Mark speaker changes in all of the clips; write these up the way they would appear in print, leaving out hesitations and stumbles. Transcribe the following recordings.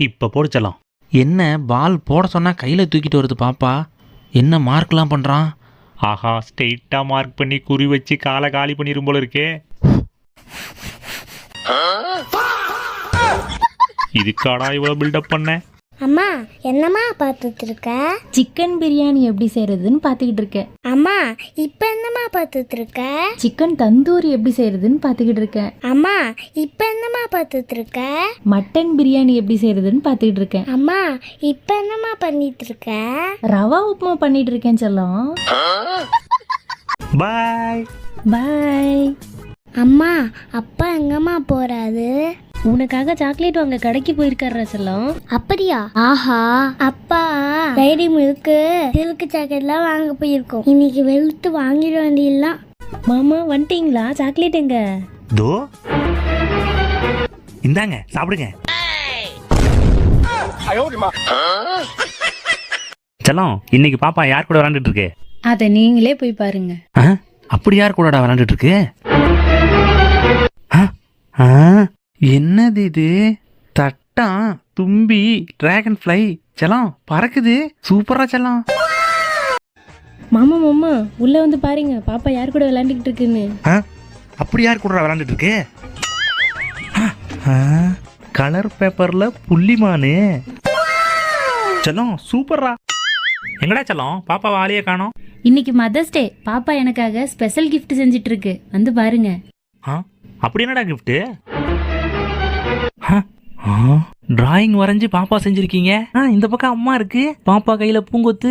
Speaker 1: இப்போ போடிச்சலாம்.
Speaker 2: என்ன பால் போட சொன்னா கையில தூக்கிட்டு வருது பாப்பா. என்ன மார்க்லாம் பண்றான்?
Speaker 1: ஆஹா, ஸ்ட்ரெயிட்டாக மார்க் பண்ணி குறி வச்சு காலை காலி பண்ணிடும் போல இருக்கே. இதுக்காடா இவ்வளோ பில்டப் பண்ண?
Speaker 3: அம்மா என்னம்மா பார்த்துட்டு இருக்க?
Speaker 4: சிக்கன் பிரியாணி எப்படி செய்யறதுன்னு பார்த்துக்கிட்டு இருக்கேன்.
Speaker 3: அம்மா இப்போ என்னம்மா பார்த்துட்டு இருக்க?
Speaker 4: சிக்கன் தந்தூரி எப்படி செய்யறதுன்னு பார்த்துக்கிட்டு இருக்கேன்.
Speaker 3: அம்மா இப்போ என்னம்மா பார்த்துட்டு இருக்க?
Speaker 4: மட்டன் பிரியாணி எப்படி செய்யறதுன்னு பார்த்துக்கிட்டு இருக்கேன்.
Speaker 3: அம்மா இப்போ என்னம்மா பண்ணிட்டு இருக்க?
Speaker 4: ரவா உப்புமா பண்ணிட்டு இருக்கேன் செல்லம்.
Speaker 1: பாய்
Speaker 4: பாய்.
Speaker 3: அம்மா அப்பா எங்கம்மா போறாரு?
Speaker 4: உனக்காக சாக்லேட் வாங்க கடைக்கு போயிருக்காரு செல்லம்.
Speaker 3: அப்படியா? ஆஹா, அப்பா டைரி மில்க்கு சில்க் சாக்லேட்லாம் வாங்க போயிருக்கோம். இன்னைக்கு வெளுத்து வாங்கிட வேண்டியலாம்.
Speaker 4: மாமா வந்துட்டீங்களா? சாக்லேட் எங்க?
Speaker 1: தோ இந்தாங்க சாப்பிடுங்க. செல்லம், இன்னைக்கு பாப்பா யார் கூட விளாண்டுட்டு இருக்கு?
Speaker 4: அதை நீங்களே போய் பாருங்க.
Speaker 2: அப்படி யார் கூடடா விளாண்டுட்டு இருக்கு? என்னது இது? தட்டான், தும்பி, டிராகன் ஃப்ளை செல்லம் பறக்குது. சூப்பரா செல்லம்.
Speaker 4: மாமா மாமா உள்ள வந்து பாருங்க பாப்பா யார் கூட விளையாண்டுக்கிட்டு இருக்குன்னு.
Speaker 1: அப்படி யார் கூட விளாண்டுட்டு இருக்கு? கலர் பேப்பர்ல புள்ளிமானு. செல்லம் சூப்பர்ரா. எங்கடா செல்லம், பாப்பா வாலியே காணோம்.
Speaker 4: இன்னைக்கு மதர்ஸ் டே. பாப்பா எனக்காக ஸ்பெஷல் கிஃப்ட் செஞ்சிட்டு இருக்கு, வந்து பாருங்க.
Speaker 1: அப்படி என்னடா கிஃப்ட்? டிராயிங் வரைஞ்சி பாப்பா செஞ்சிருக்கீங்க. இந்த பக்கம் அம்மா இருக்கு, பாப்பா கையில பூங்கொத்து.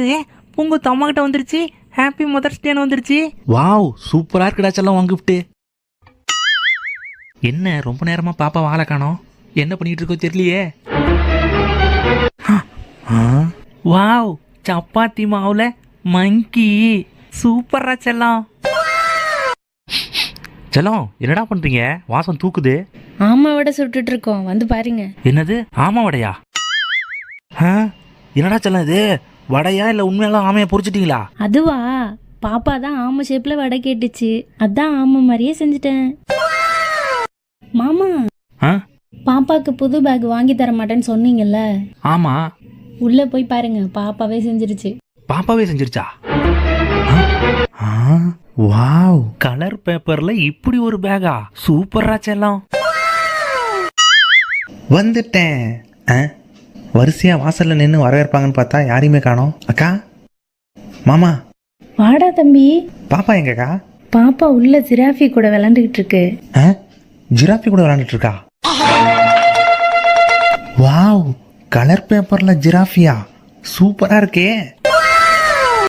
Speaker 1: பூங்கொத்து அம்மா கிட்ட வந்துருச்சு. ஹாப்பி மதர்ஸ் டேன்னு வந்துருச்சு.
Speaker 2: வாவ், சூப்பரா இருக்குடா செல்லம் உன் கிஃப்ட். என்ன ரொம்ப நேரமா பாப்பா வாழை காணோம்? என்ன பண்ணிட்டு இருக்கோ தெரியலையே.
Speaker 1: வாவ், சப்பாத்தி மாவுல மங்கி. சூப்பரா செல்லம். செல்லம் என்னடா பண்றீங்க? வாசம் தூக்குது.
Speaker 4: ஆமா வடை சுட்டுட்டு இருக்கோம், வந்து பாருங்க.
Speaker 1: என்னது ஆமா வடையா? என்னடா செல்லம் இது? வடையா இல்ல உண்மையெல்லாம் ஆமையை பொரிச்சிட்டீங்களா?
Speaker 4: அதுவா, பாப்பா தான் ஆமை ஷேப்ல வடை கேட்டுச்சு, அதான் ஆமை மாதிரியே செஞ்சுட்டேன். மாமா, பாப்பாக்கு புது பேக் வாங்கி தர மாட்டேன்னு சொன்னீங்கல்ல?
Speaker 2: ஆமா,
Speaker 4: உள்ள போய் பாருங்க, பாப்பாவே செஞ்சிருச்சு.
Speaker 1: பாப்பாவே செஞ்சிருச்சா?
Speaker 2: வாவ்,
Speaker 1: கலர் பேப்பர்ல இப்படி ஒரு பேகா? சூப்பரா செல்லம்.
Speaker 2: வந்துட்டேன். வரிசையா வாசல்ல நின்று வரவேற்பாங்கன்னு பார்த்தா யாரையுமே காணோம். அக்கா, மாமா,
Speaker 4: வாடா தம்பி.
Speaker 2: பாப்பா எங்கக்கா?
Speaker 4: பாப்பா உள்ள ஜிராஃபி கூட விளையாண்டுகிட்டு இருக்கு.
Speaker 2: ஜிராஃபி கூட விளையாண்டுட்டு இருக்கா? வாவ், கலர் பேப்பர்ல ஜிராஃபியா? சூப்பரா இருக்கே.